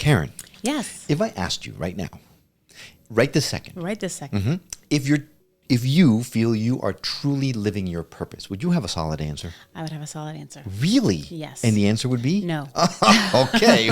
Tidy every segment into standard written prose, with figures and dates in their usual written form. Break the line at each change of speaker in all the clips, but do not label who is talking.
Karen.
Yes.
If I asked you right now, right this second.
Right this second.
If you feel you are truly living your purpose, would you have a solid answer?
I would have a solid answer.
Really?
Yes.
And the answer would be?
No.
Okay.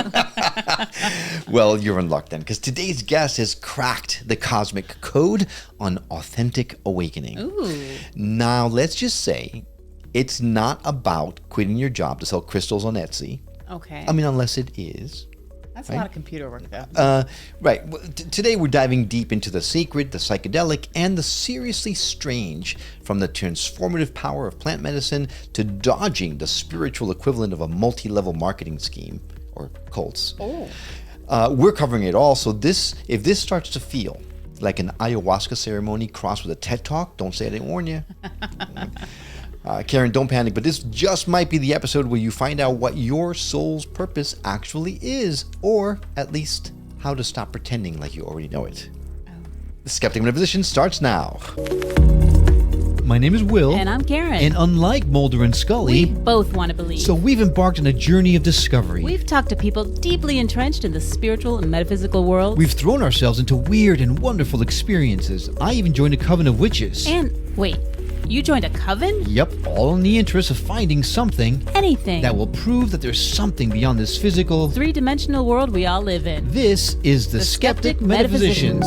Well, you're in luck then, because today's guest has cracked the cosmic code on authentic awakening.
Ooh.
Now, let's just say it's not about quitting your job to sell crystals on Etsy.
Okay.
I mean, unless it is.
That's a lot of computer work, though.
Right. Well, today we're diving deep into the sacred, the psychedelic, and the seriously strange, from the transformative power of plant medicine to dodging the spiritual equivalent of a multi-level marketing scheme, or cults.
Oh.
We're covering it all, so if this starts to feel like an ayahuasca ceremony crossed with a TED Talk, don't say I didn't warn you. Karen, don't panic, but this just might be the episode where you find out what your soul's purpose actually is, or at least how to stop pretending like you already know it. The Skeptic Metaphysician starts now.
My name is Will.
And I'm Karen.
And unlike Mulder and Scully,
we both want to believe.
so we've embarked on a journey of discovery.
We've talked to people deeply entrenched in the spiritual and metaphysical world.
We've thrown ourselves into weird and wonderful experiences. I even joined a coven of witches.
And wait, you joined a coven?
Yep, all in the interest of finding something
Anything.
that will prove that there's something beyond this physical,
three-dimensional world we all live in.
This is the Skeptic Metaphysicians.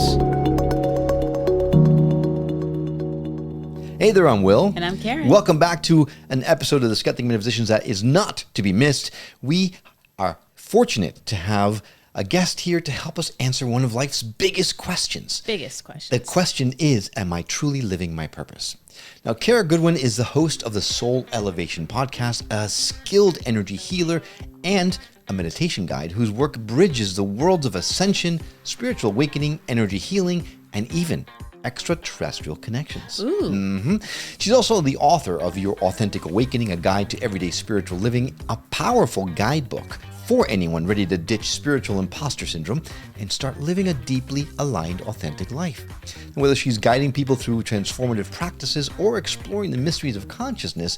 Hey there, I'm Will.
And I'm Karen.
Welcome back to an episode of the Skeptic Metaphysicians that is not to be missed. We are fortunate to have a guest here to help us answer one of life's biggest questions.
Biggest question.
The question is, am I truly living my purpose? Now, Kara Goodwin is the host of the Soul Elevation podcast, a skilled energy healer and a meditation guide whose work bridges the worlds of ascension, spiritual awakening, energy healing, and even extraterrestrial connections.
Ooh.
She's also the author of Your Authentic Awakening, a guide to everyday spiritual living, a powerful guidebook for anyone ready to ditch spiritual imposter syndrome and start living a deeply aligned, authentic life. And whether she's guiding people through transformative practices or exploring the mysteries of consciousness,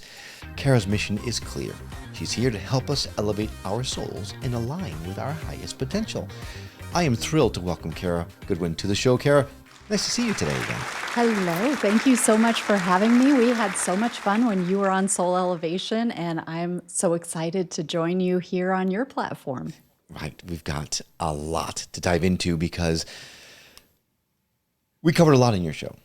Kara's mission is clear. She's here to help us elevate our souls and align with our highest potential. I am thrilled to welcome Kara Goodwin to the show. Kara, nice to see you today again.
Hello. Thank you so much for having me. We had so much fun when you were on Soul Elevation, and I'm so excited to join you here on your platform.
Right. We've got a lot to dive into because we covered a lot in your show,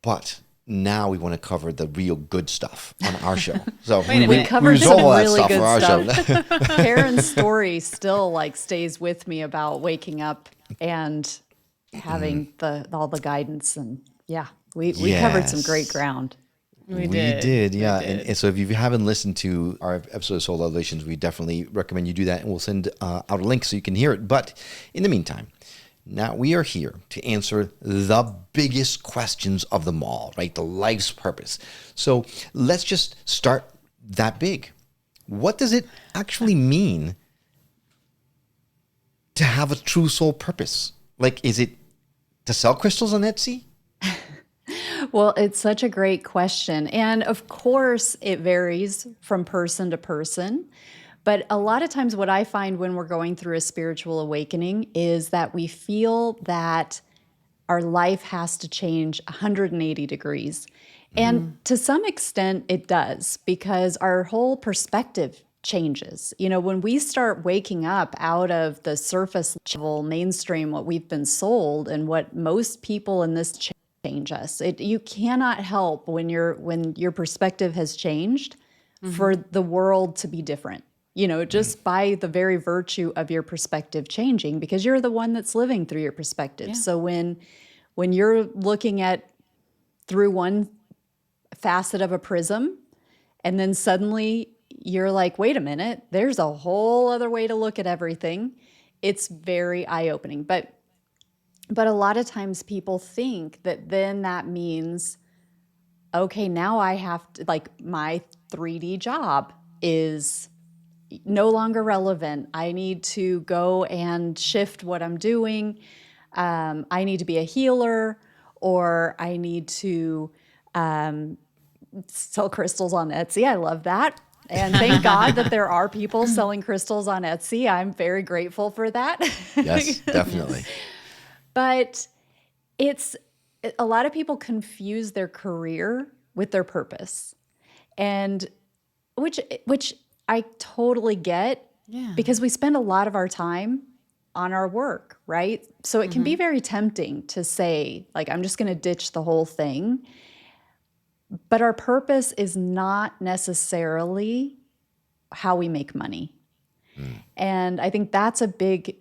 but now we want to cover the real good stuff on our show. So
We covered some really good
show.
Karen's story still stays with me about waking up and having all the guidance, and we covered some great ground.
We did.
Yeah. And so if you haven't listened to our episode of Soul Elevations, we definitely recommend you do that, and we'll send out a link so you can hear it. But in the meantime, now we are here to answer the biggest questions of them all, right? The life's purpose. So let's just start that big. What does it actually mean to have a true soul purpose? Is it to sell crystals on Etsy?
Well, it's such a great question. And of course, it varies from person to person. But a lot of times what I find when we're going through a spiritual awakening is that we feel that our life has to change 180 degrees. And to some extent, it does, because our whole perspective changes. You know, when we start waking up out of the surface level mainstream, what we've been sold and what most people in this change us. You cannot help when your perspective has changed for the world to be different. You know, just by the very virtue of your perspective changing, because you're the one that's living through your perspective. Yeah. So when you're looking at through one facet of a prism, and then suddenly you're like, wait a minute, there's a whole other way to look at everything. It's very eye-opening. But a lot of times people think that then that means, okay, now I have to, my 3D job is no longer relevant. I need to go and shift what I'm doing. I need to be a healer, or I need to sell crystals on Etsy. I love that. And thank God that there are people selling crystals on Etsy. I'm very grateful for that.
Yes, definitely.
But it's a lot of people confuse their career with their purpose. And which I totally get, because we spend a lot of our time on our work, right? So it can be very tempting to say, like, I'm just going to ditch the whole thing. But our purpose is not necessarily how we make money. And I think that's a big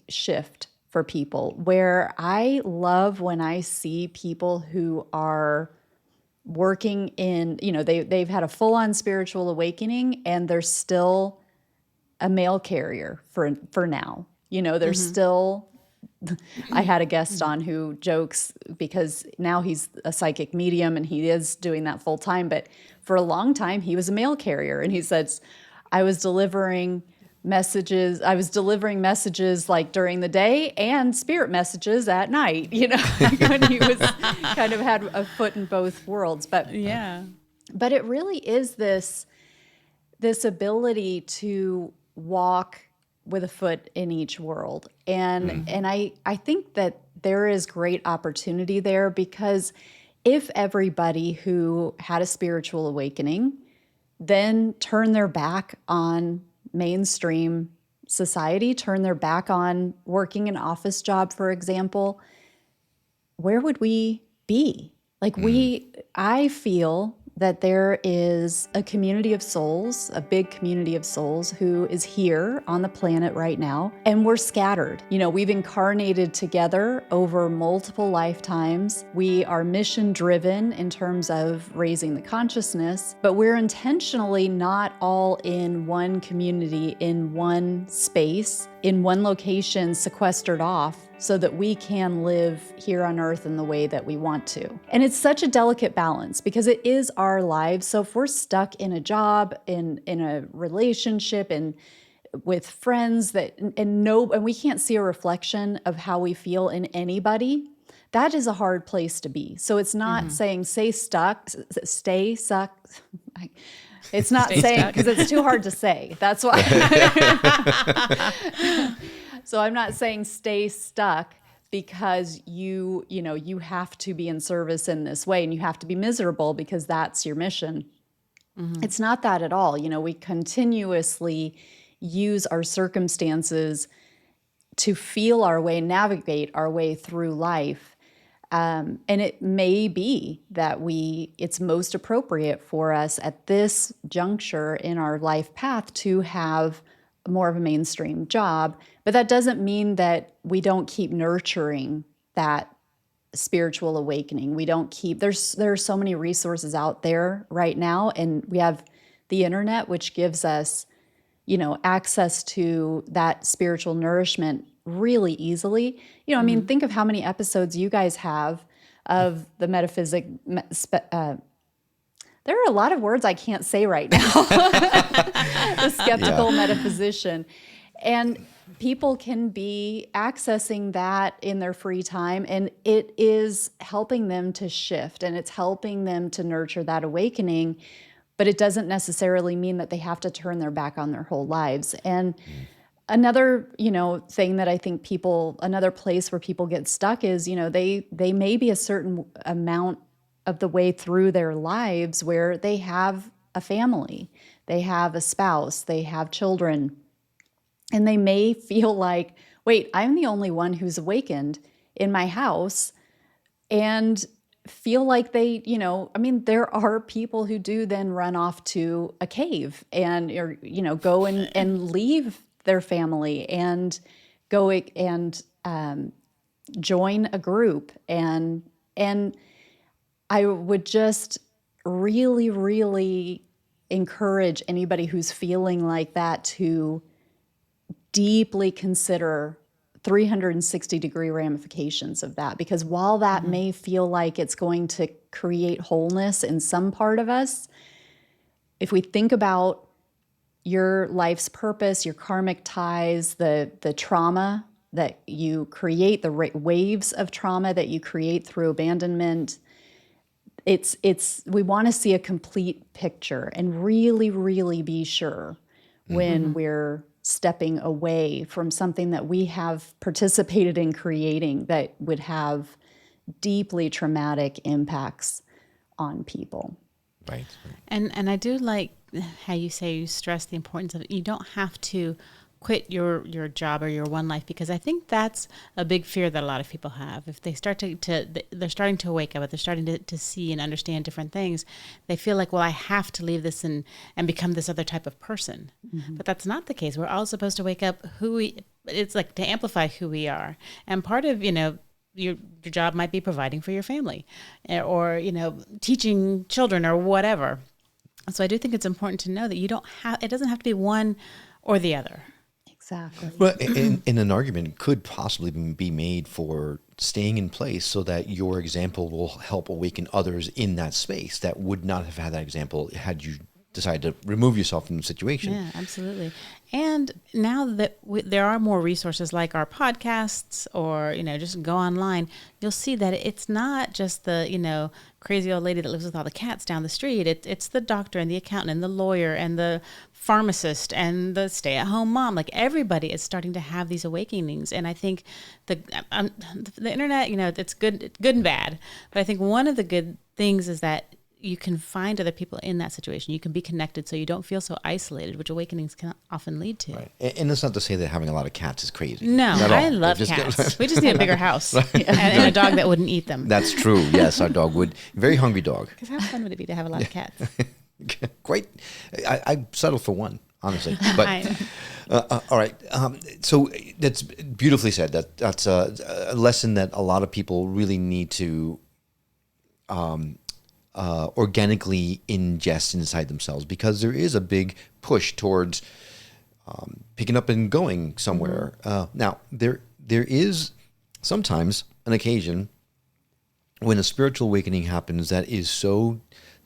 shift for people, where I love when I see people who are working in, they've had a full-on spiritual awakening and they're still a mail carrier for now. They're still, I had a guest on who jokes, because now he's a psychic medium and he is doing that full time, but for a long time he was a mail carrier. And he says, I was delivering messages like during the day and spirit messages at night, when he was kind of had a foot in both worlds. But it really is this ability to walk with a foot in each world. And I think that there is great opportunity there, because if everybody who had a spiritual awakening then turned their back on mainstream society, turn their back on working an office job, for example, where would we be? Like I feel that there is a community of souls, a big community of souls who is here on the planet right now, and we're scattered. We've incarnated together over multiple lifetimes. We are mission driven in terms of raising the consciousness, but we're intentionally not all in one community, in one space, in one location, sequestered off, so that we can live here on earth in the way that we want to. And it's such a delicate balance, because it is our lives. So if we're stuck in a job, in a relationship, and with friends and we can't see a reflection of how we feel in anybody, that is a hard place to be. So it's not saying stay stuck. It's not saying, because it's too hard to say. That's why. So I'm not saying stay stuck because you have to be in service in this way and you have to be miserable because that's your mission. It's not that at all. We continuously use our circumstances to feel our way, navigate our way through life. And it may be that it's most appropriate for us at this juncture in our life path to have more of a mainstream job, but that doesn't mean that we don't keep nurturing that spiritual awakening. There are so many resources out there right now, and we have the internet, which gives us, access to that spiritual nourishment really easily. Think of how many episodes you guys have of the metaphysic. There are a lot of words I can't say right now. The skeptical metaphysician. And people can be accessing that in their free time, and it is helping them to shift, and it's helping them to nurture that awakening, but it doesn't necessarily mean that they have to turn their back on their whole lives. And another, thing that I think another place where people get stuck is, they may be a certain amount of the way through their lives where they have a family, they have a spouse, they have children, and they may feel like, wait, I'm the only one who's awakened in my house, and feel like there are people who do then run off to a cave and, go and leave their family and go and join a group. And I would just really, really encourage anybody who's feeling like that to deeply consider 360-degree ramifications of that. Because while that may feel like it's going to create wholeness in some part of us, if we think about your life's purpose, your karmic ties, the trauma that you create, the waves of trauma that you create through abandonment, We want to see a complete picture and really, really be sure when we're stepping away from something that we have participated in creating that would have deeply traumatic impacts on people.
Right.
And I do like how you say you stress the importance of you don't have to quit your job or your one life, because I think that's a big fear that a lot of people have. If they start they're starting to wake up, they're starting to see and understand different things, they feel like, well, I have to leave this and become this other type of person. But that's not the case. We're all supposed to wake up it's like to amplify who we are. And part of, your job might be providing for your family or, teaching children or whatever. So I do think it's important to know that it doesn't have to be one or the other.
Exactly.
Well, and an argument could possibly be made for staying in place so that your example will help awaken others in that space that would not have had that example had you decided to remove yourself from the situation.
Yeah, absolutely. And now that there are more resources like our podcasts or, just go online, you'll see that it's not just the, crazy old lady that lives with all the cats down the street. It's the doctor and the accountant and the lawyer and the pharmacist and the stay-at-home mom. Like everybody is starting to have these awakenings. And I think the internet, it's good and bad. But I think one of the good things is that you can find other people in that situation. You can be connected so you don't feel so isolated, which awakenings can often lead to.
Right. And it's not to say that having a lot of cats is crazy.
No, I
all.
love cats. We just need a bigger house and a dog that wouldn't eat them.
That's true. Yes, our dog would. Very hungry dog.
Because how fun would it be to have a lot of cats?
Quite. I settled for one, honestly. But all right. So that's beautifully said. That's a lesson that a lot of people really need to organically ingest inside themselves, because there is a big push towards picking up and going somewhere. Now, there is sometimes an occasion when a spiritual awakening happens that is so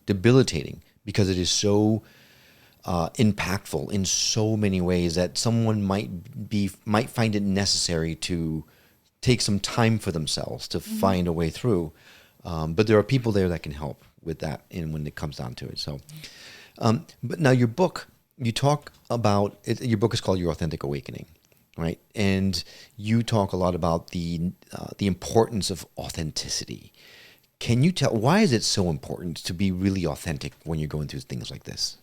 debilitating because it is so impactful in so many ways that someone might find it necessary to take some time for themselves to find a way through. But there are people there that can help with that, and when it comes down to it. So, but now your book, you talk about it, your book is called Your Authentic Awakening, right? And you talk a lot about the importance of authenticity. Can you tell, why is it so important to be really authentic when you're going through things like this?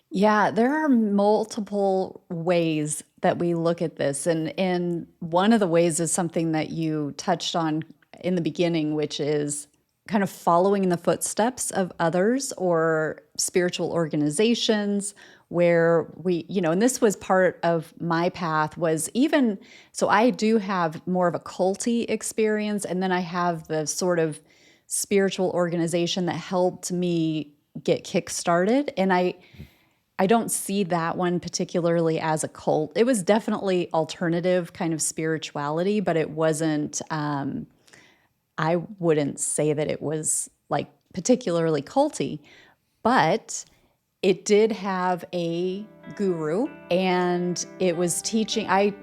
Yeah, there are multiple ways that we look at this. And one of the ways is something that you touched on in the beginning, which is kind of following in the footsteps of others or spiritual organizations where and this was part of my path so I do have more of a culty experience, and then I have the sort of spiritual organization that helped me get kick-started. And I don't see that one particularly as a cult. It was definitely alternative kind of spirituality, but it wasn't, I wouldn't say that it was like particularly culty, but it did have a guru, and it was teaching. I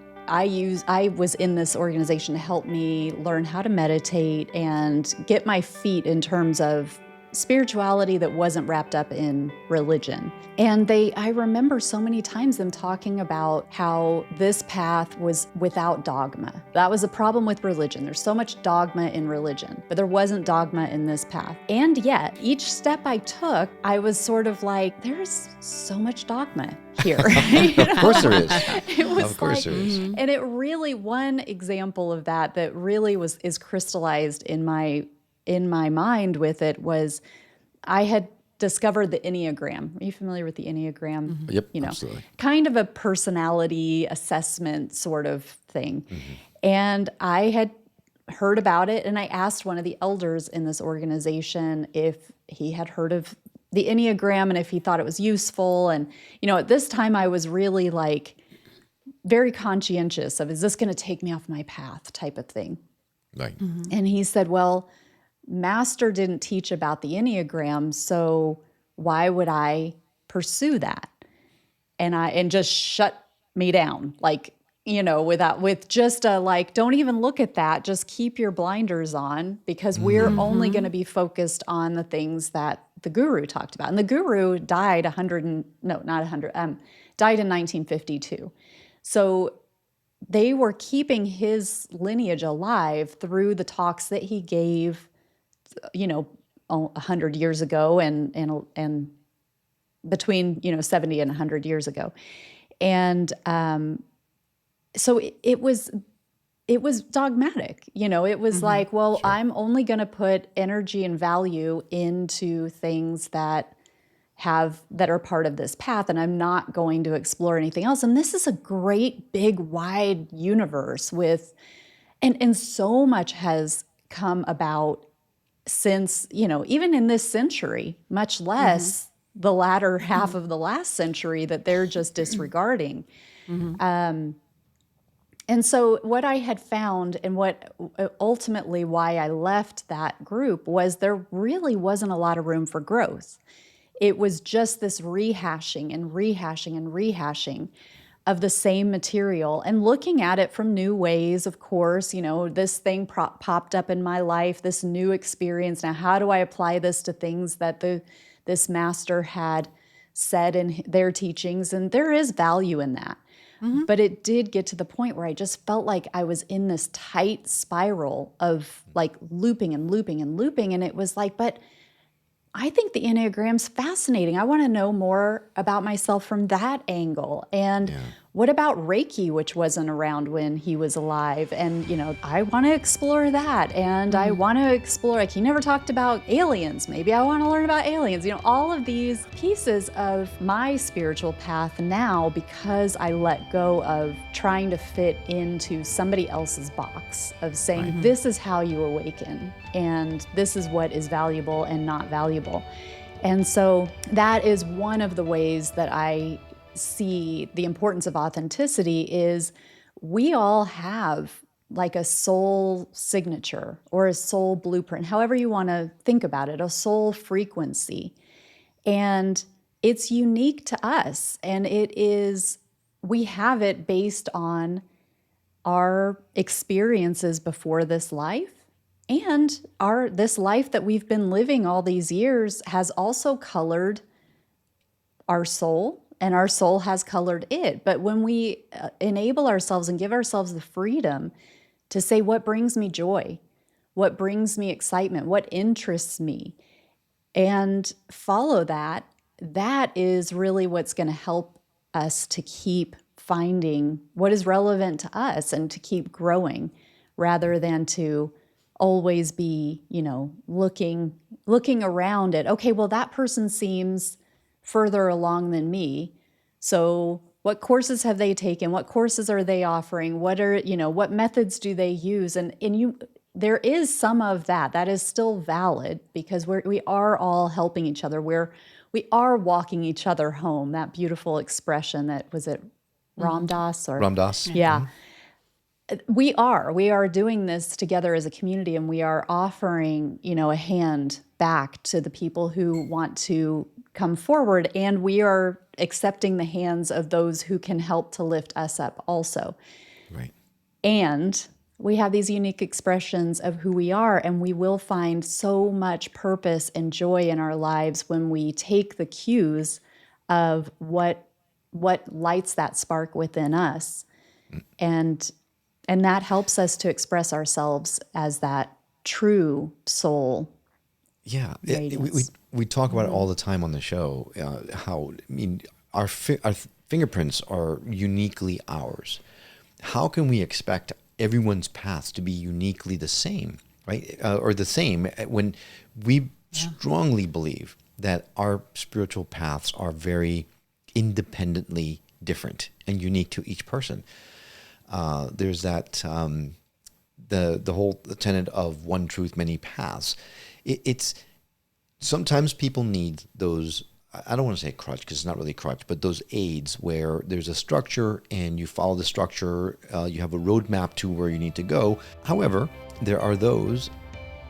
was in this organization to help me learn how to meditate and get my feet in terms of spirituality that wasn't wrapped up in religion. And I remember so many times them talking about how this path was without dogma. That was a problem with religion. There's so much dogma in religion, but there wasn't dogma in this path. And yet, each step I took, I was sort of like, there's so much dogma here.
Of course there is.
It was
Of course there is.
And it really, one example of that really is crystallized in my mind with it was I had discovered the Enneagram. Are you familiar with the Enneagram?
Mm-hmm. Yep, absolutely.
Kind of a personality assessment sort of thing. Mm-hmm. And I had heard about it, and I asked one of the elders in this organization if he had heard of the Enneagram and if he thought it was useful. And, at this time I was really like very conscientious of, is this going to take me off my path type of thing?
Right.
Mm-hmm. And he said, well, Master didn't teach about the Enneagram, so why would I pursue that? And just shut me down. Like, with just a like, don't even look at that. Just keep your blinders on, because we're only going to be focused on the things that the guru talked about. And the guru died died in 1952. So they were keeping his lineage alive through the talks that he gave, 100 years ago and between, 70 and 100 years ago. And so it was dogmatic, it was like, well, sure. I'm only going to put energy and value into things that are part of this path, and I'm not going to explore anything else. And this is a great, big, wide universe and so much has come about since, even in this century, much less the latter half of the last century that they're just disregarding. And so what I had found, and what ultimately why I left that group, was there really wasn't a lot of room for growth. It was just this rehashing and rehashing and rehashing of the same material, and looking at it from new ways, of course. This thing popped up in my life, this new experience. Now, how do I apply this to things that this master had said in their teachings? And there is value in that. But it did get to the point where I just felt like I was in this tight spiral of like looping and looping and looping. And it was like, but I think the Enneagram's fascinating. I want to know more about myself from that angle. And what about Reiki, which wasn't around when he was alive? And, I want to explore that. And I want to explore, like, he never talked about aliens. Maybe I want to learn about aliens. All of these pieces of my spiritual path now, because I let go of trying to fit into somebody else's box of saying, this is how you awaken, and this is what is valuable and not valuable. And so that is one of the ways that I see the importance of authenticity. Is we all have like a soul signature or a soul blueprint, however you want to think about it, a soul frequency. And it's unique to us. And we have it based on our experiences before this life. And this life that we've been living all these years has also colored our soul, and our soul has colored it. But when we enable ourselves and give ourselves the freedom to say, what brings me joy? What brings me excitement? What interests me? And follow that, that is really what's going to help us to keep finding what is relevant to us and to keep growing, rather than to always be, looking around at, okay, well, that person seems further along than me. So what courses have they taken? What courses are they offering? What methods do they use? And there is some of that is still valid, because we are all helping each other. We are walking each other home. That beautiful expression that was it Ram Dass or
Ram Dass.
Yeah. We are doing this together as a community, and we are offering, a hand back to the people who want to come forward, and we are accepting the hands of those who can help to lift us up also.
Right.
And we have these unique expressions of who we are, and we will find so much purpose and joy in our lives when we take the cues of what lights that spark within us. And that helps us to express ourselves as that true soul.
Yeah, we talk about it all the time on the show. How our fingerprints are uniquely ours. How can we expect everyone's paths to be uniquely the same, right? Or the same when we strongly believe that our spiritual paths are very independently different and unique to each person. There's that the whole tenet of one truth, many paths. It's sometimes people need those. I don't want to say crutch, because it's not really a crutch, but those aids where there's a structure and you follow the structure. You have a roadmap to where you need to go. However, there are those,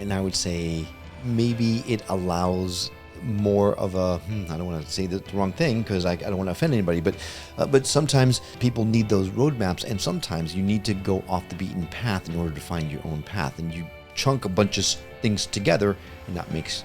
and I would say maybe it allows more of a, I don't want to say the wrong thing because I don't want to offend anybody, but sometimes people need those roadmaps, and sometimes you need to go off the beaten path in order to find your own path, and you chunk a bunch of things together, and that makes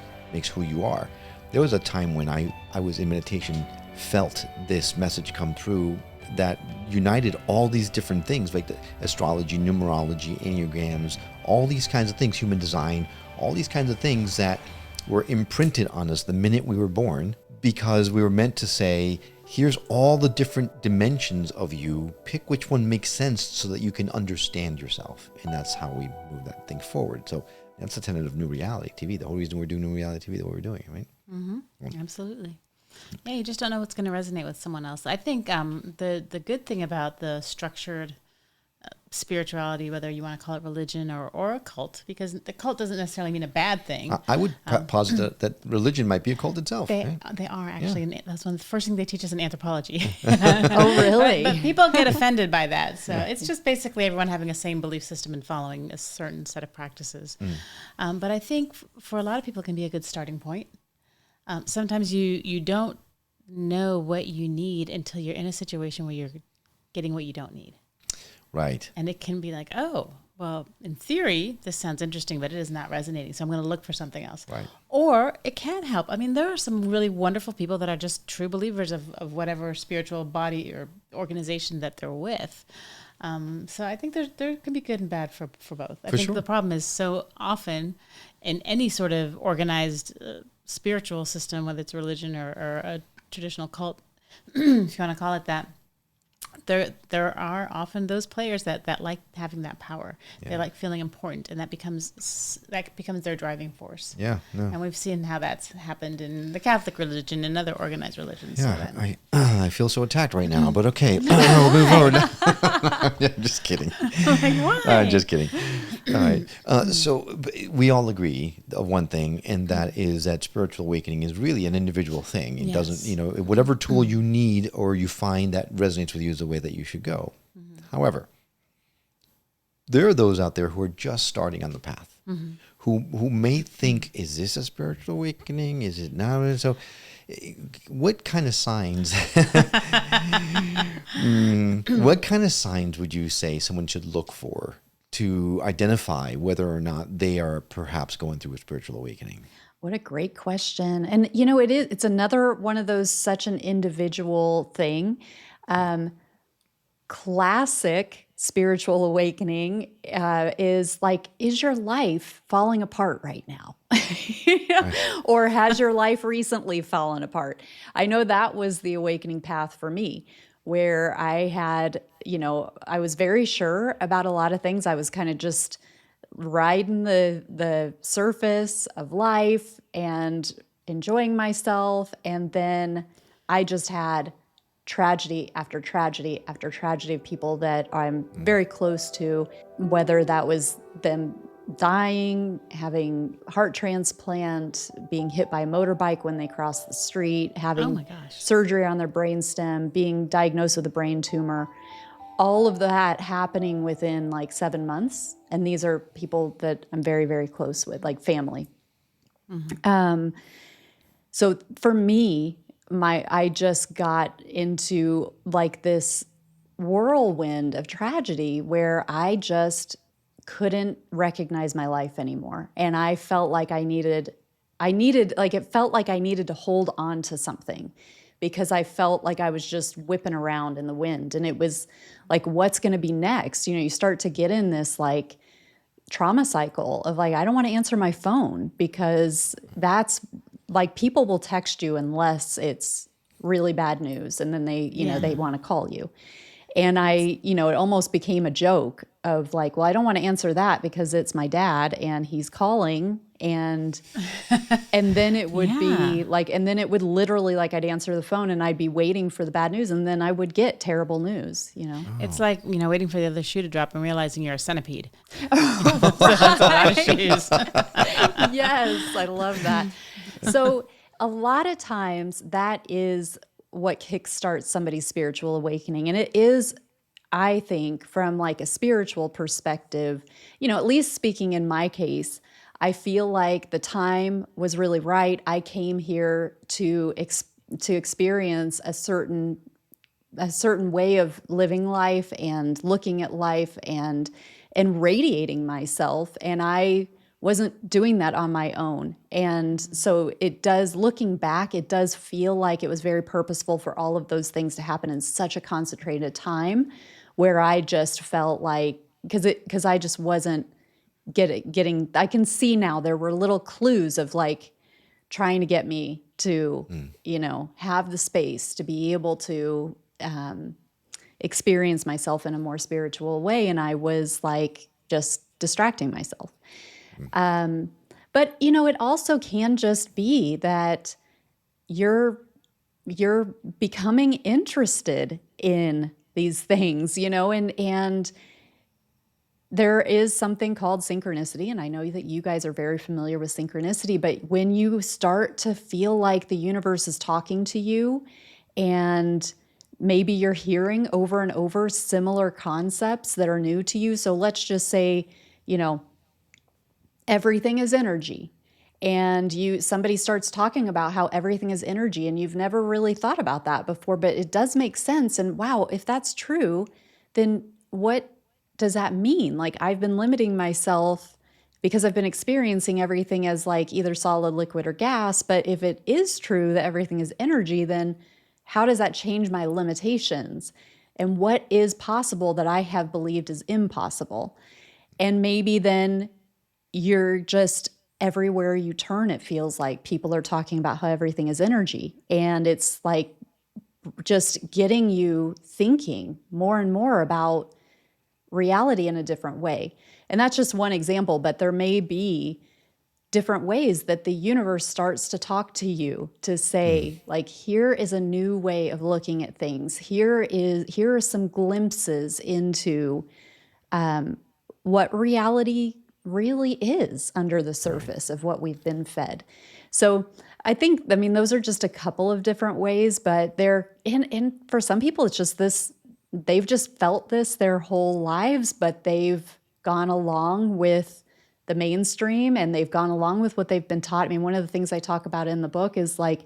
who you are. There was a time when I was in meditation, felt this message come through that united all these different things, like the astrology, numerology, enneagrams, all these kinds of things, human design, all these kinds of things that were imprinted on us the minute we were born, because we were meant to say, here's all the different dimensions of you, pick which one makes sense so that you can understand yourself. And that's how we move that thing forward. So that's the tenet of New Reality TV. The whole reason we're doing New Reality TV, the way we're doing it, right?
Mm-hmm. Absolutely. Yeah, you just don't know what's going to resonate with someone else. I think the good thing about the structured spirituality, whether you want to call it religion or a cult, because the cult doesn't necessarily mean a bad thing.
I would posit that religion might be a cult itself.
They
right?
they are actually. And that's one of the first things they teach us in anthropology.
Oh, really?
But people get offended by that. So it's just basically everyone having a same belief system and following a certain set of practices. But I think for a lot of people it can be a good starting point. Sometimes you don't know what you need until you're in a situation where you're getting what you don't need.
Right.
And it can be like, oh, well, in theory, this sounds interesting, but it is not resonating. So I'm going to look for something else. Right. Or it can help. I mean, there are some really wonderful people that are just true believers of whatever spiritual body or organization that they're with. So I think there can be good and bad for both. I think the problem is so often in any sort of organized spiritual system, whether it's religion or a traditional cult, if you want to call it that, there are often those players that like having that power. Yeah. They like feeling important, and that becomes their driving force. Yeah, no. And we've seen how that's happened in the Catholic religion and other organized religions.
Yeah, so I feel so attacked right now, but okay, we'll move forward. I'm just kidding.
Like, why?
I'm just kidding. All right. So we all agree of one thing, and that is that spiritual awakening is really an individual thing. It doesn't, whatever tool you need or you find that resonates with you is the way that you should go. However, there are those out there who are just starting on the path, who may think, is this a spiritual awakening? Is it not? And so what kind of signs, what kind of signs would you say someone should look for to identify whether or not they are perhaps going through a spiritual awakening?
What a great question. And, it's another one of those, such an individual thing. Classic spiritual awakening is like, is your life falling apart right now? Or has your life recently fallen apart? I know that was the awakening path for me, where I had, I was very sure about a lot of things. I was kind of just riding the surface of life and enjoying myself. And then I just had tragedy after tragedy after tragedy of people that I'm very close to, whether that was them dying, having heart transplant, being hit by a motorbike when they crossed the street, having surgery on their brainstem, being diagnosed with a brain tumor, all of that happening within like 7 months. And these are people that I'm very, very close with, like family. So for me, I just got into like this whirlwind of tragedy where I just couldn't recognize my life anymore. And I felt like it felt like I needed to hold on to something, because I felt like I was just whipping around in the wind. And it was like, what's going to be next? You start to get in this like trauma cycle of like, I don't want to answer my phone, because that's like, people will text you unless it's really bad news. And then they want to call you. And it almost became a joke of like, well, I don't want to answer that because it's my dad and he's calling. And then it would be like, and then it would literally like, I'd answer the phone and I'd be waiting for the bad news. And then I would get terrible news,
It's like, waiting for the other shoe to drop and realizing you're a centipede. That's a lot of shoes.
Yes, I love that. So a lot of times that is what kickstarts somebody's spiritual awakening. And it is, I think, from like a spiritual perspective, at least speaking in my case, I feel like the time was really right. I came here to experience a certain way of living life and looking at life and radiating myself, and I wasn't doing that on my own. And so looking back, it does feel like it was very purposeful for all of those things to happen in such a concentrated time, where I just felt like, because I just wasn't getting, I can see now there were little clues of like trying to get me to, have the space to be able to experience myself in a more spiritual way. And I was like just distracting myself. But, it also can just be that you're becoming interested in these things, and there is something called synchronicity. And I know that you guys are very familiar with synchronicity, but when you start to feel like the universe is talking to you, and maybe you're hearing over and over similar concepts that are new to you. So let's just say, everything is energy. And somebody starts talking about how everything is energy, and you've never really thought about that before, but it does make sense. And wow, if that's true, then what does that mean? Like, I've been limiting myself because I've been experiencing everything as like either solid, liquid, or gas. But if it is true that everything is energy, then how does that change my limitations? And what is possible that I have believed is impossible? And maybe then you're just, everywhere you turn, it feels like people are talking about how everything is energy. And it's like just getting you thinking more and more about reality in a different way. And that's just one example, but there may be different ways that the universe starts to talk to you to say, like, here is a new way of looking at things. Here are some glimpses into what reality really is under the surface of what we've been fed. So I mean, those are just a couple of different ways, but and for some people, it's just this, they've just felt this their whole lives, but they've gone along with the mainstream and they've gone along with what they've been taught. I mean, one of the things I talk about in the book is like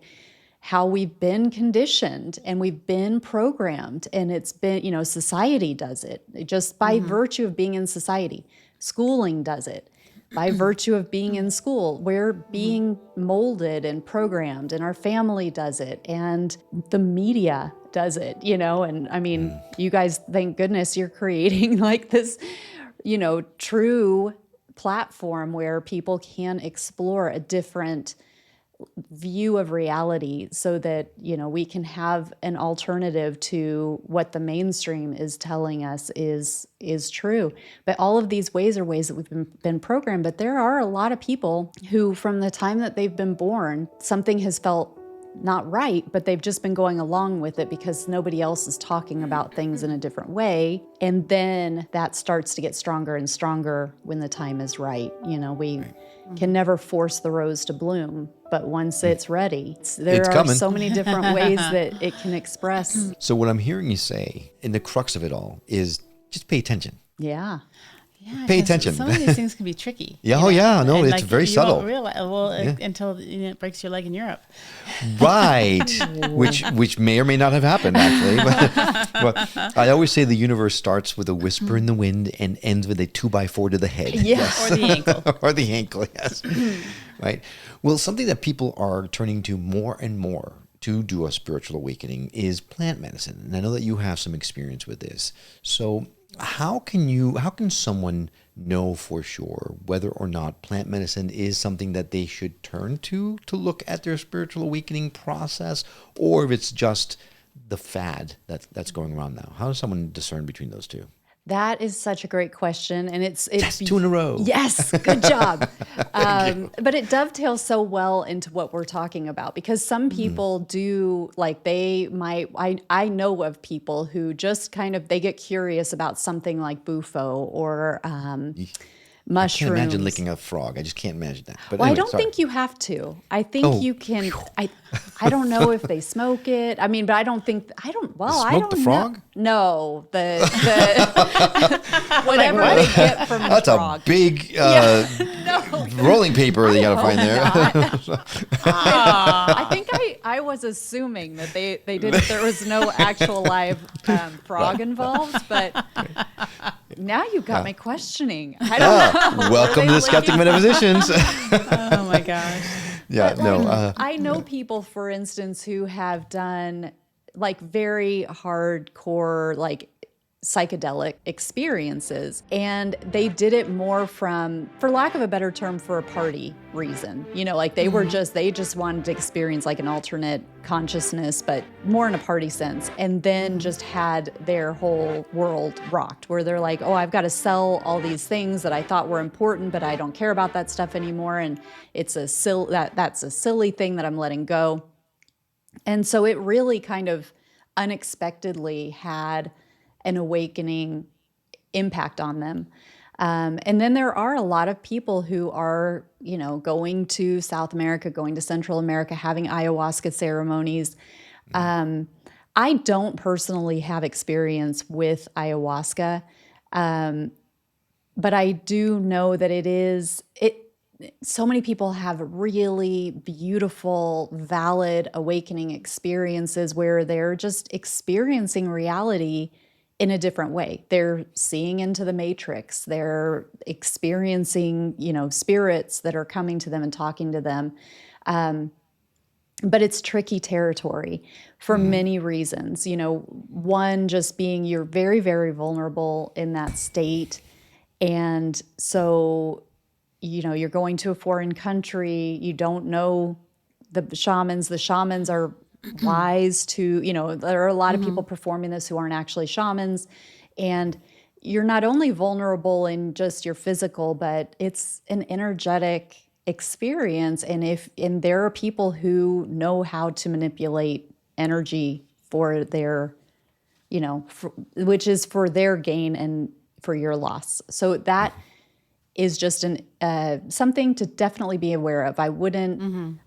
how we've been conditioned and we've been programmed, and it's been, society does it just by virtue of being in society. Schooling does it by virtue of being in school. We're being molded and programmed, and our family does it, and the media does it, and I mean, you guys, thank goodness you're creating like this, true platform where people can explore a different view of reality so that, we can have an alternative to what the mainstream is telling us is true. But all of these ways are ways that we've been programmed. But there are a lot of people who, from the time that they've been born, something has felt not right, but they've just been going along with it because nobody else is talking about things in a different way. And then that starts to get stronger and stronger when the time is right. We can never force the rose to bloom, but once it's ready, there are
coming.
so many different ways that it can express.
So what I'm hearing you say, in the crux of it all, is just pay attention.
Yeah.
Yeah,
Pay attention.
Some of these things can be tricky.
Yeah, no,
and
it's
like,
very
you
subtle.
Won't realize, until it breaks your leg in Europe.
Right, which may or may not have happened, actually. But I always say the universe starts with a whisper in the wind and ends with a 2x4 to the head.
Yes.
Or the ankle.
Or the ankle, yes. Right. Well, something that people are turning to more and more to do a spiritual awakening is plant medicine. And I know that you have some experience with this. So how can someone know for sure whether or not plant medicine is something that they should turn to look at their spiritual awakening process, or if it's just the fad that's going around now? How does someone discern between those two?
That is such a great question. And it's
Yes, 2 in a row.
Yes, good job. But it dovetails so well into what we're talking about, because some people do, like, I know of people who just kind of, they get curious about something like Bufo or mushrooms.
I can't imagine licking a frog. I just can't imagine that. But
Well,
anyway,
I don't
sorry.
think you have to. I think you can. I don't know if they smoke it. I mean, but I don't think. I don't. Well, I
Smoke
don't
the frog?
know. No, the whatever they get from the
That's
frog.
a big rolling paper they got to find there.
I think I was assuming that they didn't. There was no actual live frog involved, but now you got me questioning. I don't know.
Welcome to the Skeptic Metaphysicians.
Oh my gosh.
Yeah, no.
I know people, for instance, who have done like very hardcore, like psychedelic experiences, and they did it more from, for lack of a better term, for a party reason. You know, like they just wanted to experience like an alternate consciousness, but more in a party sense, and then just had their whole world rocked, where they're like, oh, I've got to sell all these things that I thought were important, but I don't care about that stuff anymore, and it's that's a silly thing that I'm letting go. And so it really kind of unexpectedly had an awakening impact on them. And then there are a lot of people who are, you know, going to South America, going to Central America, having ayahuasca ceremonies. I don't personally have experience with ayahuasca, but I do know that so many people have really beautiful, valid awakening experiences where they're just experiencing reality in a different way. They're seeing into the matrix. They're experiencing, you know, spirits that are coming to them and talking to them. But it's tricky territory for many reasons. You know, one, just being you're very, very vulnerable in that state. And so, you know, you're going to a foreign country, you don't know the shamans. The shamans are wise to, you know, there are a lot of people performing this who aren't actually shamans. And you're not only vulnerable in just your physical, but it's an energetic experience. And there are people who know how to manipulate energy for their, you know, which is for their gain and for your loss. So that is just something to definitely be aware of. I wouldn't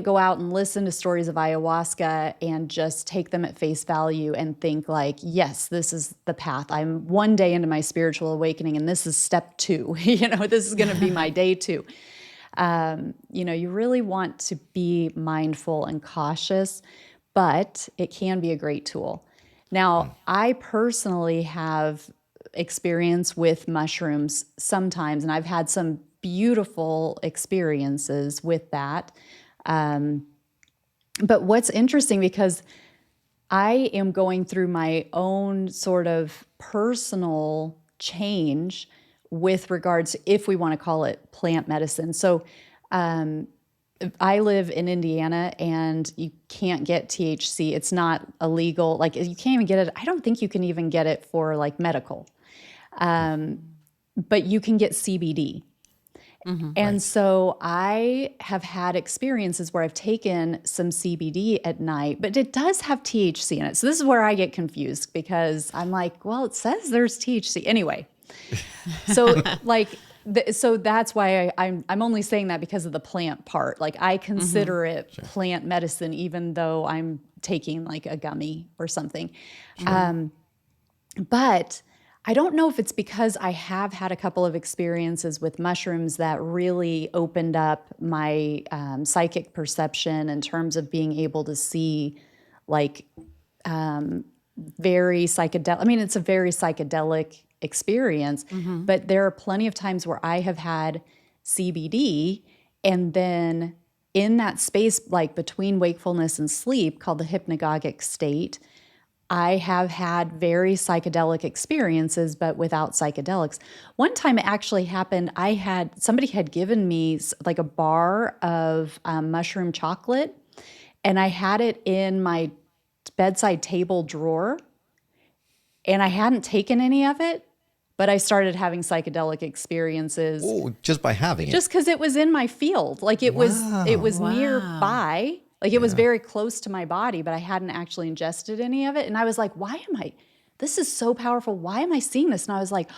go out and listen to stories of ayahuasca and just take them at face value and think like, yes, this is the path. I'm one day into my spiritual awakening and this is step 2. You know, this is going to be my day 2. You know, you really want to be mindful and cautious, but it can be a great tool. Now, I personally have experience with mushrooms sometimes, and I've had some beautiful experiences with that. But what's interesting, because I am going through my own sort of personal change with regards, if we want to call it plant medicine. So I live in Indiana and you can't get THC. It's not illegal. Like you can't even get it. I don't think you can even get it for like medical. But you can get CBD. And so I have had experiences where I've taken some CBD at night, but it does have THC in it. So this is where I get confused, because I'm like, well, it says there's THC. Anyway, so like, so that's why I'm only saying that because of the plant part. Like I consider it plant medicine, even though I'm taking like a gummy or something. But I don't know if it's because I have had a couple of experiences with mushrooms that really opened up my psychic perception in terms of being able to see like very psychedelic. I mean, it's a very psychedelic experience, but there are plenty of times where I have had CBD, and then in that space, like between wakefulness and sleep, called the hypnagogic state, I have had very psychedelic experiences, but without psychedelics. One time it actually happened, somebody had given me like a bar of mushroom chocolate, and I had it in my bedside table drawer, and I hadn't taken any of it, but I started having psychedelic experiences.
Oh, just by having it.
Just because it was in my field. Like it was nearby. Like it was very close to my body, but I hadn't actually ingested any of it. And I was like, this is so powerful. Why am I seeing this? And I was like,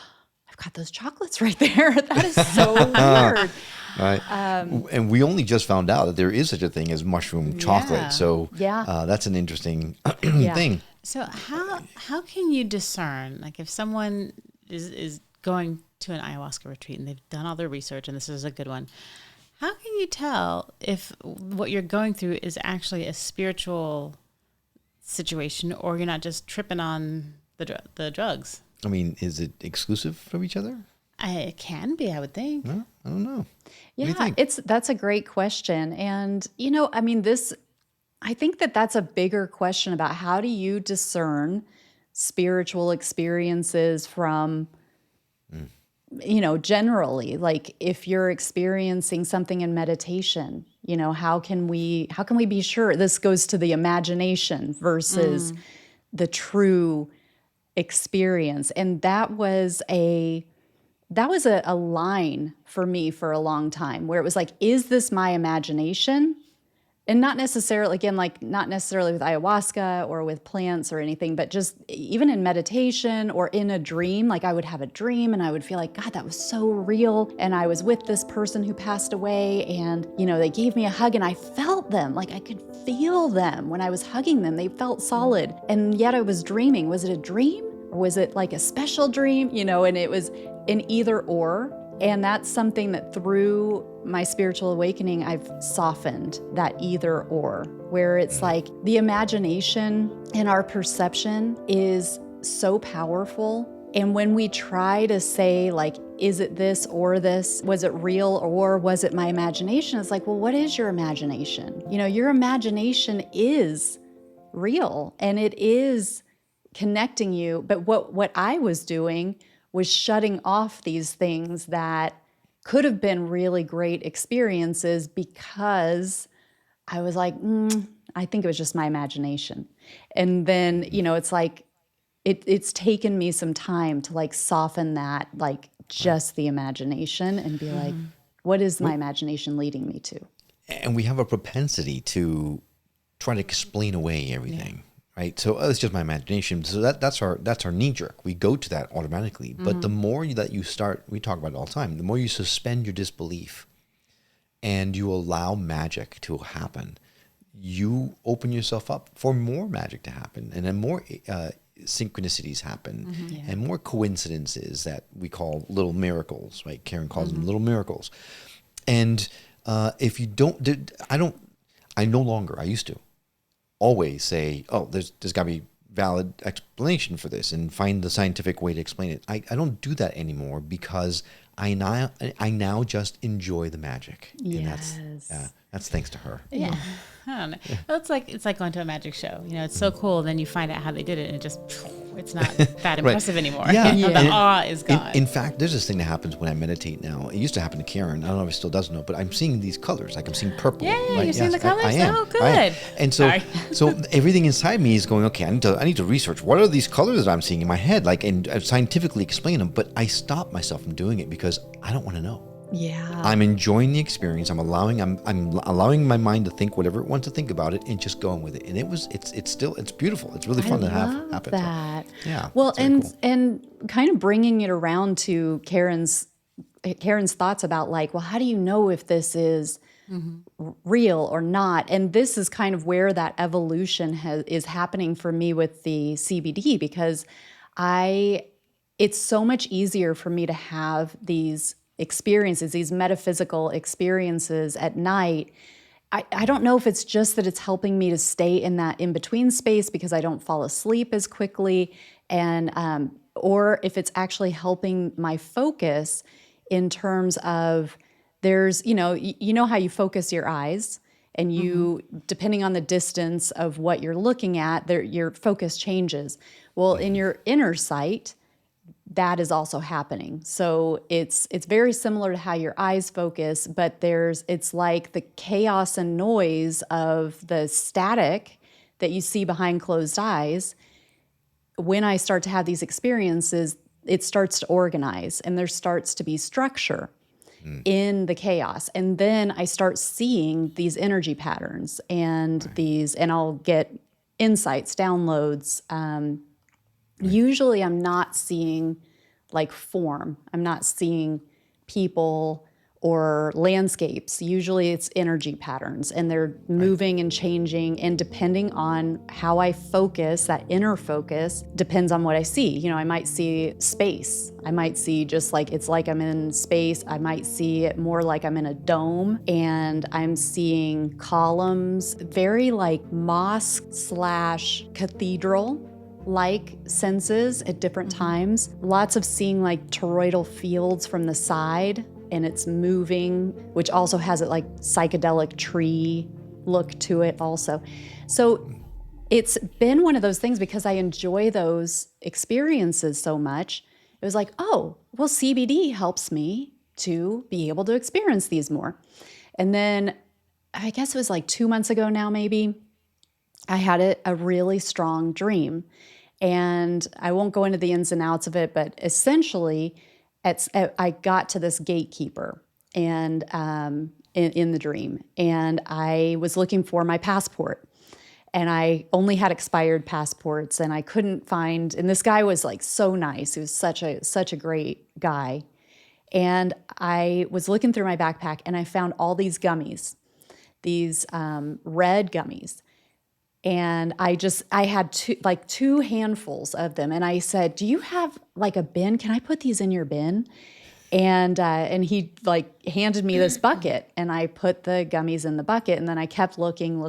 I've got those chocolates right there. That is so weird.
Right. And we only just found out that there is such a thing as mushroom chocolate.
Yeah.
So
Yeah.
that's an interesting
Yeah.
thing.
So how can you discern, like if someone is going to an ayahuasca retreat and they've done all their research and this is a good one, how can you tell if what you're going through is actually a spiritual situation or you're not just tripping on the drugs?
I mean, is it exclusive from each other?
It can be, I would think.
No, I don't know. What do you
Yeah,
think?
that's a great question. And, I mean, I think that's a bigger question about how do you discern spiritual experiences from, generally, like if you're experiencing something in meditation, how can we be sure this goes to the imagination versus the true experience? And that was a line for me for a long time where it was like, is this my imagination? And not necessarily, again, like not necessarily with ayahuasca or with plants or anything, but just even in meditation or in a dream, like I would have a dream and I would feel like, God, that was so real. And I was with this person who passed away and, they gave me a hug and I felt them, like I could feel them when I was hugging them. They felt solid. And yet I was dreaming. Was it a dream? Or was it like a special dream? And it was an either or. And that's something that through my spiritual awakening, I've softened that either or, where it's like the imagination and our perception is so powerful. And when we try to say like, is it this or this? Was it real or was it my imagination? It's like, well, what is your imagination? Your imagination is real and it is connecting you. But what I was doing was shutting off these things that could have been really great experiences because I was like, I think it was just my imagination. And then, it's like, it's taken me some time to like soften that, like just the imagination and be like, what is my imagination leading me to?
And we have a propensity to try to explain away everything. Right. So it's just my imagination. So that's our knee jerk. We go to that automatically. But the more that you start, we talk about it all the time, the more you suspend your disbelief and you allow magic to happen, you open yourself up for more magic to happen and then more synchronicities happen and more coincidences that we call little miracles, right? Karen calls them little miracles. And if you I no longer, I used to always say, oh, there's got to be valid explanation for this and find the scientific way to explain it. I don't do that anymore because I now just enjoy the magic.
Yes.
And that's thanks to her.
Yeah. I don't know. Well, it's like going to a magic show. It's so cool. Then you find out how they did it, and it's not that impressive anymore.
Yeah.
The awe is gone.
In fact, there's this thing that happens when I meditate now. It used to happen to Karen. I don't know if it still does know, but I'm seeing these colors. Like I'm seeing purple.
Yeah,
right?
you're seeing the colors?
I am.
Oh, good.
I am. And so,
Sorry.
so everything inside me is going, okay, I need to research. What are these colors that I'm seeing in my head? Like, and scientifically explain them. But I stop myself from doing it because I don't want to know.
Yeah.
I'm enjoying the experience. I'm allowing my mind to think whatever it wants to think about it and just going with it. And it's beautiful. It's really fun to have happen.
That.
So, yeah.
Well,
it's very cool.
and kind of bringing it around to Karen's thoughts about like, well, how do you know if this is real or not? And this is kind of where that evolution is happening for me with the CBD because it's so much easier for me to have these experiences, these metaphysical experiences at night. I don't know if it's just that it's helping me to stay in that in-between space because I don't fall asleep as quickly, and or if it's actually helping my focus in terms of there's, you know how you focus your eyes and you, depending on the distance of what you're looking at, your focus changes. Well, in your inner sight, that is also happening. So it's very similar to how your eyes focus, but it's like the chaos and noise of the static that you see behind closed eyes. When I start to have these experiences, it starts to organize and there starts to be structure in the chaos. And then I start seeing these energy patterns and and I'll get insights, downloads. Usually I'm not seeing like form. I'm not seeing people or landscapes. Usually it's energy patterns, and they're moving and changing. And depending on how I focus, that inner focus depends on what I see. You know, I might see space. I might see just like, it's like I'm in space. I might see it more like I'm in a dome, and I'm seeing columns, very like mosque/cathedral like senses at different times. Lots of seeing like toroidal fields from the side, and it's moving, which also has it like psychedelic tree look to it also. So it's been one of those things, because I enjoy those experiences so much. It was like, oh, well, CBD helps me to be able to experience these more. And then I guess it was like 2 months ago now, maybe, I had a really strong dream. And I won't go into the ins and outs of it, but essentially, I got to this gatekeeper and in the dream, and I was looking for my passport, and I only had expired passports, and I couldn't find. And this guy was like so nice; he was such a great guy. And I was looking through my backpack, and I found all these gummies, these red gummies. And I had two handfuls of them. And I said, do you have like a bin? Can I put these in your bin? And he like handed me this bucket, and I put the gummies in the bucket, and then I kept looking.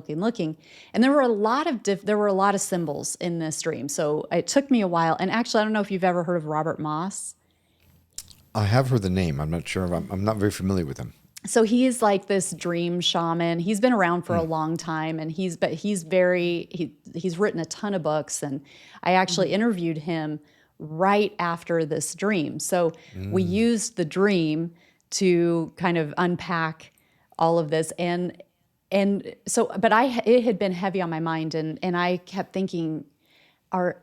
And there were a lot of symbols in this dream. So it took me a while. And actually, I don't know if you've ever heard of Robert Moss.
I have heard the name. I'm not sure. I'm not very familiar with him.
So he is like this dream shaman. He's been around for a long time, and he's written a ton of books. And I actually interviewed him right after this dream. So we used the dream to kind of unpack all of this. But it had been heavy on my mind, and I kept thinking, the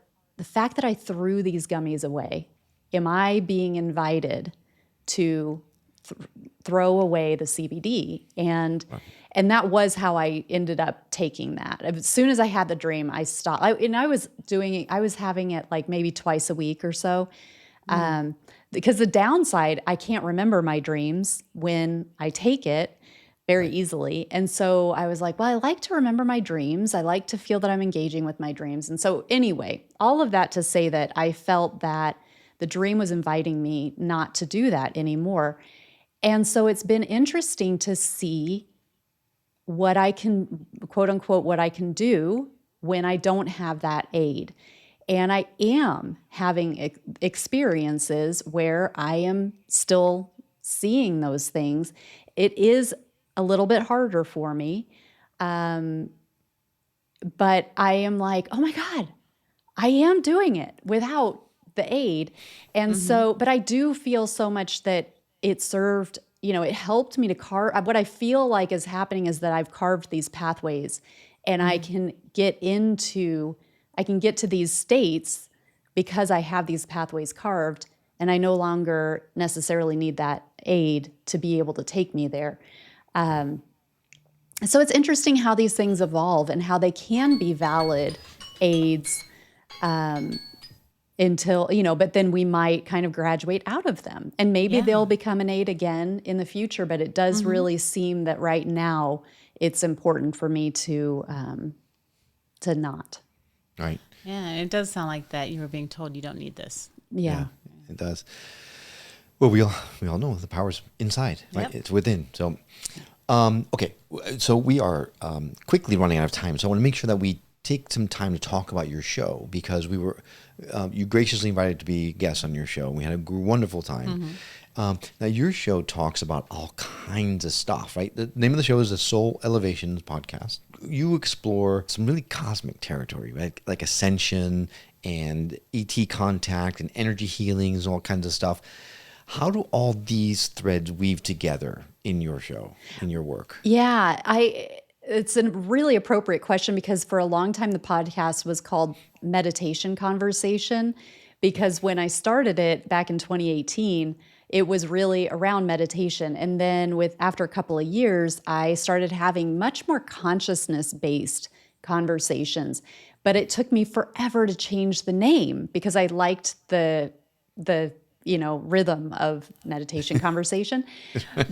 fact that I threw these gummies away, am I being invited to throw away the CBD? And that was how I ended up taking that. As soon as I had the dream, I stopped. I was having it like maybe twice a week or so. Because the downside, I can't remember my dreams when I take it very easily. And so I was like, well, I like to remember my dreams. I like to feel that I'm engaging with my dreams. And so anyway, all of that to say that I felt that the dream was inviting me not to do that anymore. And so it's been interesting to see what I can, quote unquote, what I can do when I don't have that aid. And I am having experiences where I am still seeing those things. It is a little bit harder for me. But I am like, oh my God, I am doing it without the aid. And so, but I do feel so much that it served, it helped me to carve. What I feel like is happening is that I've carved these pathways, and I can get to these states because I have these pathways carved, and I no longer necessarily need that aid to be able to take me there. So it's interesting how these things evolve and how they can be valid aids until, but then we might kind of graduate out of them, and maybe they'll become an aid again in the future. But it does really seem that right now it's important for me to not.
Right.
Yeah, it does sound like that you were being told you don't need this.
Yeah.
It does. Well, we all know the power's inside, right?
Yep.
It's within. So, okay. So we are quickly running out of time. So I want to make sure that we take some time to talk about your show, because you graciously invited to be guests on your show. We had a wonderful time. Now, your show talks about all kinds of stuff, right? The name of the show is the Soul Elevations Podcast. You explore some really cosmic territory, right? Like ascension and ET contact and energy healings and all kinds of stuff. How do all these threads weave together in your show, in your work?
Yeah, it's a really appropriate question, because for a long time the podcast was called Meditation Conversation, because when I started it back in 2018, it was really around meditation. And then after a couple of years, I started having much more consciousness-based conversations. But it took me forever to change the name, because I liked the rhythm of meditation conversation.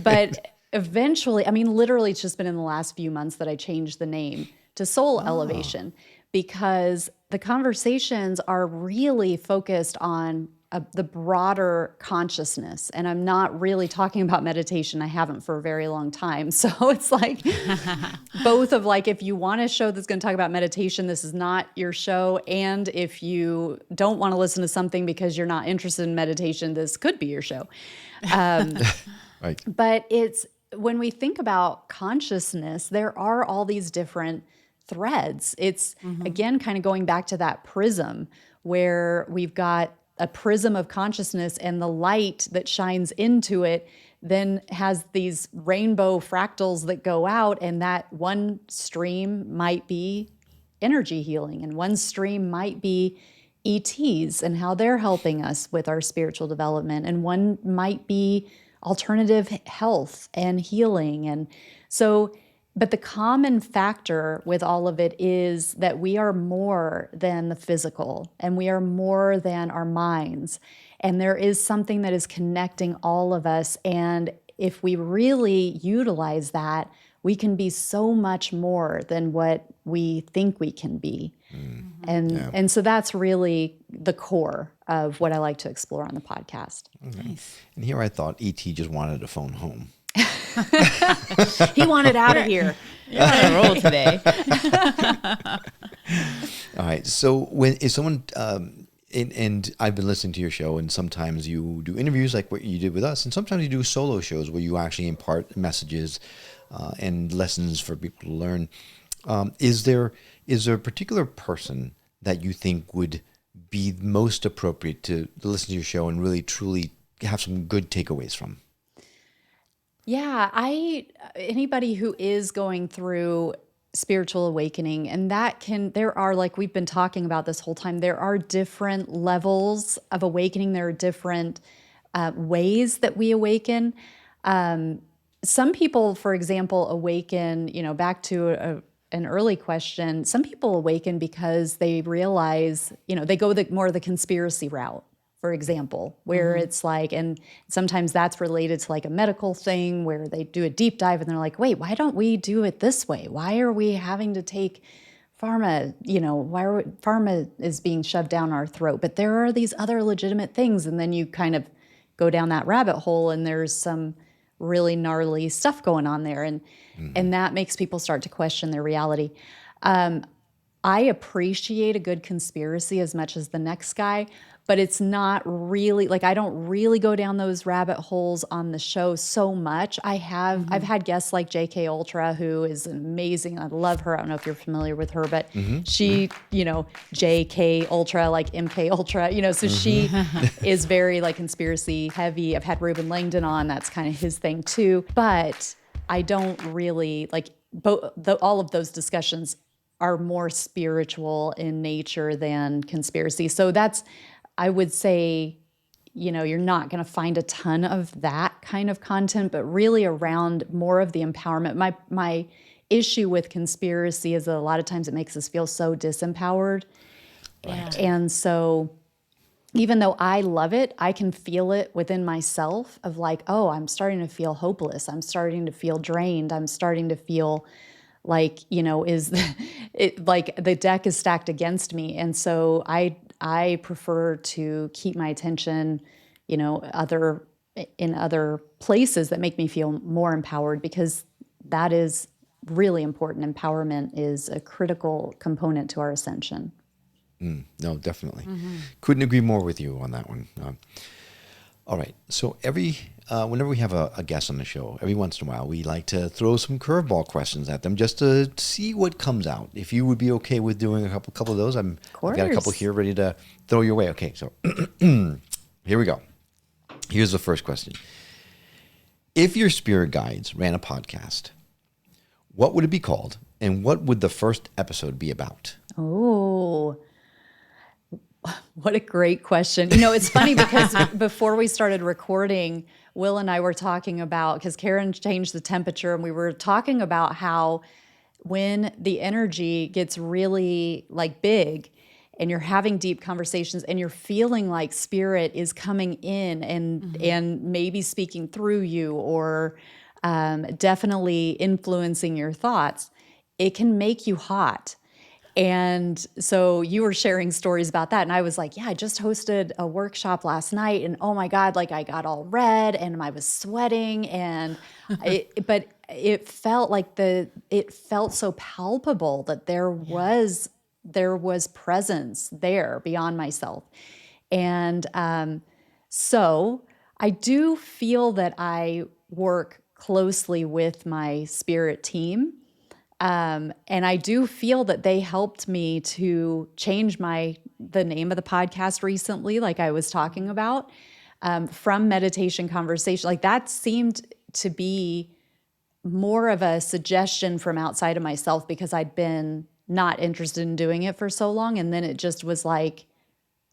But eventually, I mean, literally it's just been in the last few months that I changed the name to Soul Elevation, because the conversations are really focused on the broader consciousness. And I'm not really talking about meditation. I haven't for a very long time. So it's like both of like, if you want a show that's going to talk about meditation, this is not your show. And if you don't want to listen to something because you're not interested in meditation, this could be your show.
Right.
But it's when we think about consciousness, there are all these different threads. It's again, kind of going back to that prism where we've got a prism of consciousness, and the light that shines into it then has these rainbow fractals that go out, and that one stream might be energy healing, and one stream might be ETs and how they're helping us with our spiritual development, and one might be alternative health and healing. And so, but the common factor with all of it is that we are more than the physical, and we are more than our minds. And there is something that is connecting all of us. And if we really utilize that, we can be so much more than what we think we can be. And so that's really the core of what I like to explore on the podcast.
Nice.
And here I thought E.T. just wanted to phone home.
He wanted out of here.
You're on a roll today.
All right. So if someone, and I've been listening to your show, and sometimes you do interviews like what you did with us, and sometimes you do solo shows where you actually impart messages and lessons for people to learn. Is there a particular person that you think would be most appropriate to listen to your show and really truly have some good takeaways from?
Yeah, anybody who is going through spiritual awakening, and there are, like we've been talking about this whole time, there are different levels of awakening. There are different ways that we awaken. Some people, for example, awaken, back to an early question, some people awaken because they realize, they go more the conspiracy route, for example, where it's like, and sometimes that's related to like a medical thing where they do a deep dive and they're like, wait, why don't we do it this way? Why are we having to take pharma, pharma is being shoved down our throat, but there are these other legitimate things. And then you kind of go down that rabbit hole and there's some really gnarly stuff going on there. And that makes people start to question their reality. I appreciate a good conspiracy as much as the next guy, but it's not really, like, I don't really go down those rabbit holes on the show so much. I've had guests like JK Ultra, who is amazing. I love her. I don't know if you're familiar with her, but she, JK Ultra, like MK Ultra, so she is very like conspiracy heavy. I've had Ruben Langdon on. That's kind of his thing too. But I don't really like all of those discussions are more spiritual in nature than conspiracy. So I would say, you're not going to find a ton of that kind of content, but really around more of the empowerment. My issue with conspiracy is that a lot of times it makes us feel so disempowered. Right. And so even though I love it, I can feel it within myself of like, oh, I'm starting to feel hopeless. I'm starting to feel drained. I'm starting to feel like, like the deck is stacked against me. And so I prefer to keep my attention, in other places that make me feel more empowered, because that is really important. Empowerment is a critical component to our ascension.
No, definitely. Couldn't agree more with you on that one. All right. So whenever we have a guest on the show, every once in a while, we like to throw some curveball questions at them just to see what comes out. If you would be okay with doing a couple of those, I've got a couple here ready to throw your way. Okay, so here we go. Here's the first question. If your spirit guides ran a podcast, what would it be called, and what would the first episode be about?
Oh, what a great question. It's funny because before we started recording, Will and I were talking about, because Karen changed the temperature, and we were talking about how when the energy gets really like big and you're having deep conversations and you're feeling like spirit is coming in and maybe speaking through you or definitely influencing your thoughts, it can make you hot. And so you were sharing stories about that. And I was like, yeah, I just hosted a workshop last night and oh my God, like I got all red and I was sweating and but it felt like it felt so palpable that there was presence there beyond myself. And so I do feel that I work closely with my spirit team. And I do feel that they helped me to change the name of the podcast recently, like I was talking about, from meditation conversation. Like that seemed to be more of a suggestion from outside of myself because I'd been not interested in doing it for so long. And then it just was like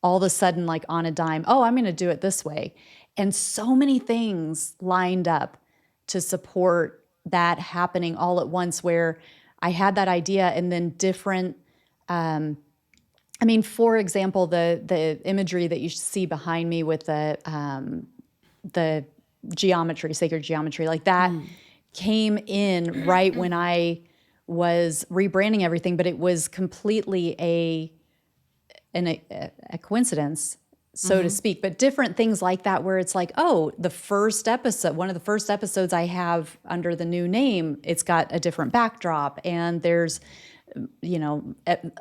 all of a sudden, like on a dime, oh, I'm going to do it this way. And so many things lined up to support that happening all at once where I had that idea and then different, for example, the imagery that you see behind me with the geometry, sacred geometry, like that came in right when I was rebranding everything, but it was completely a coincidence, so to speak, but different things like that where it's like, oh, one of the first episodes I have under the new name, it's got a different backdrop and there's,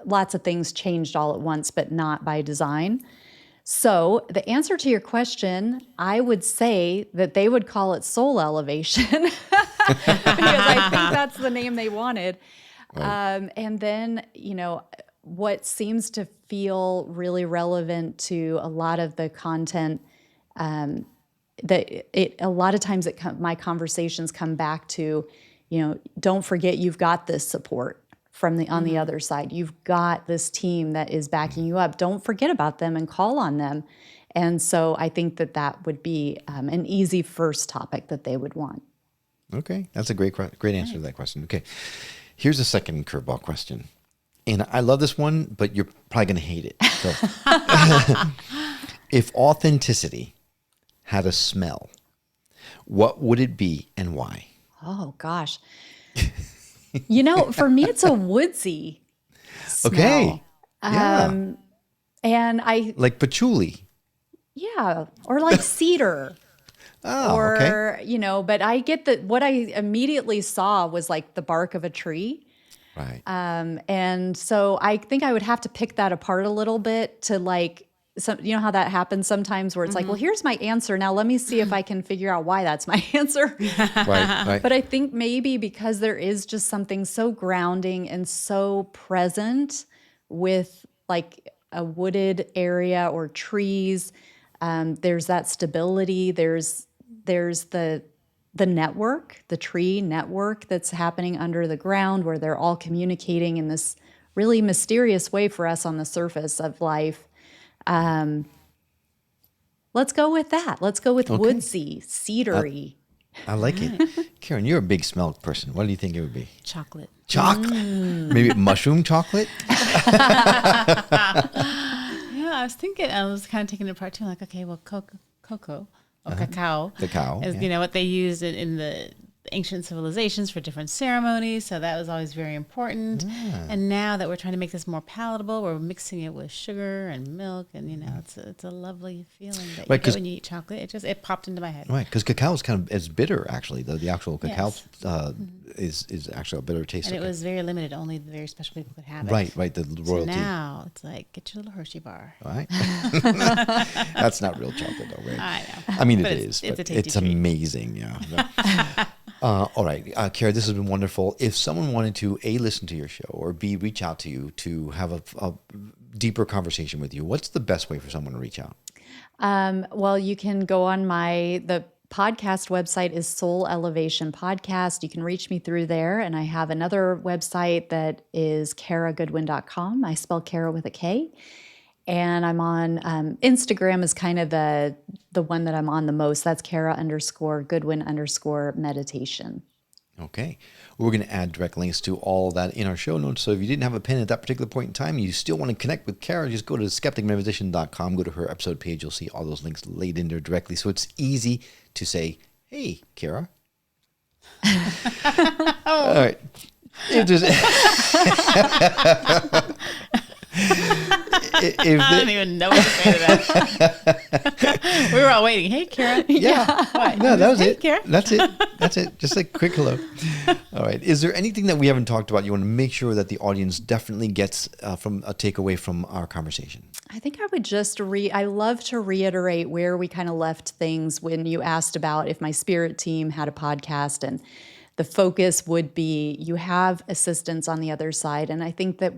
lots of things changed all at once, but not by design. So the answer to your question, I would say that they would call it soul elevation because I think that's the name they wanted. Right. And then, what seems to feel really relevant to a lot of the content, a lot of times my conversations come back to, don't forget you've got this support on the other side. You've got this team that is backing you up. Don't forget about them and call on them. And so I think that would be an easy first topic that they would want.
Okay, that's a great answer to that question. Okay, here's a second curveball question. And I love this one, but you're probably going to hate it. So, if authenticity had a smell, what would it be and why?
Oh, gosh. For me, it's a woodsy smell.
Okay. Yeah.
And I...
Like patchouli.
Yeah. Or like cedar.
Okay.
But I get that what I immediately saw was like the bark of a tree.
Right.
And so I think I would have to pick that apart a little bit to like, how that happens sometimes where it's like, well, here's my answer. Now let me see if I can figure out why that's my answer.
Right.
But I think maybe because there is just something so grounding and so present with like a wooded area or trees, there's that stability. There's the network, the tree network that's happening under the ground where they're all communicating in this really mysterious way for us on the surface of life. Let's go with that. Let's go with woodsy, cedary.
I like it. Karen, you're a big smell person. What do you think it would be?
Chocolate.
Chocolate? Maybe mushroom chocolate?
Yeah, I was kind of taking it apart too. Like, okay, well, cocoa. Or cacao.
Cacao.
Is, what they used in the ancient civilizations for different ceremonies. So that was always very important. Yeah. And now that we're trying to make this more palatable, we're mixing it with sugar and milk. And, it's a lovely feeling that you get when you eat chocolate. It popped into my head.
Right, because cacao is bitter, actually. The actual cacao is actually a bitter taste.
And it was very limited. Only the very special people could have it.
Right, the royalty.
So now it's like, get your little Hershey bar.
Right. That's not real chocolate, though, right?
I know.
I mean,
but
it is.
It's
but
a tasty
it's
treat.
Amazing, yeah. All right, Kara, this has been wonderful. If someone wanted to, A, listen to your show, or B, reach out to you to have a deeper conversation with you, what's the best way for someone to reach out?
Well, you can go on the podcast website is Soul Elevation Podcast. You can reach me through there. And I have another website that is karagoodwin.com. I spell Kara with a K. And I'm on Instagram is kind of the one that I'm on the most. That's Kara_Goodwin_meditation.
Okay. We're going to add direct links to all that in our show notes. So if you didn't have a pen at that particular point in time, you still want to connect with Kara, just go to skepticmetaphysician.com, go to her episode page. You'll see all those links laid in there directly. So it's easy to say, hey, Kara. All right. If there's
I don't even know what to say to that. We were all waiting. Hey, Kara.
Yeah.
What?
No, that was
Hey,
it.
Kara.
That's it. That's it. Just a quick hello. All right. Is there anything that we haven't talked about you want to make sure that the audience definitely gets from a takeaway from our conversation?
I think I would just I love to reiterate where we kind of left things when you asked about if my spirit team had a podcast, and the focus would be you have assistance on the other side. And I think that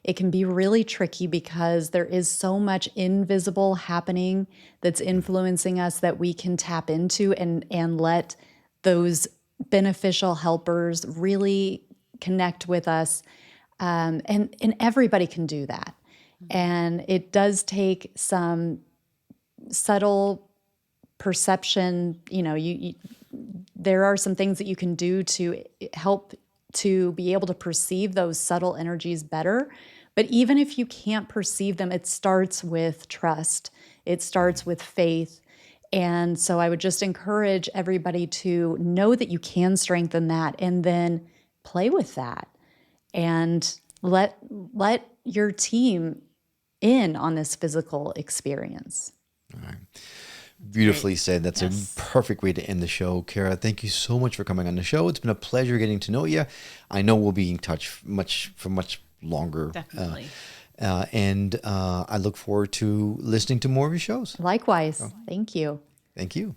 it can be really tricky because there is so much invisible happening that's influencing us that we can tap into and let those beneficial helpers really connect with us. And everybody can do that. And it does take some subtle perception. There are some things that you can do to help to be able to perceive those subtle energies better. But even if you can't perceive them, it starts with trust. It starts with faith. And so I would just encourage everybody to know that you can strengthen that and then play with that and let your team in on this physical experience.
All right. Beautifully said. That's a perfect way to end the show. Kara, thank you so much for coming on the show. It's been a pleasure getting to know you. I know we'll be in touch for much longer.
Definitely.
And I look forward to listening to more of your shows.
Likewise. Thank you.
Thank you.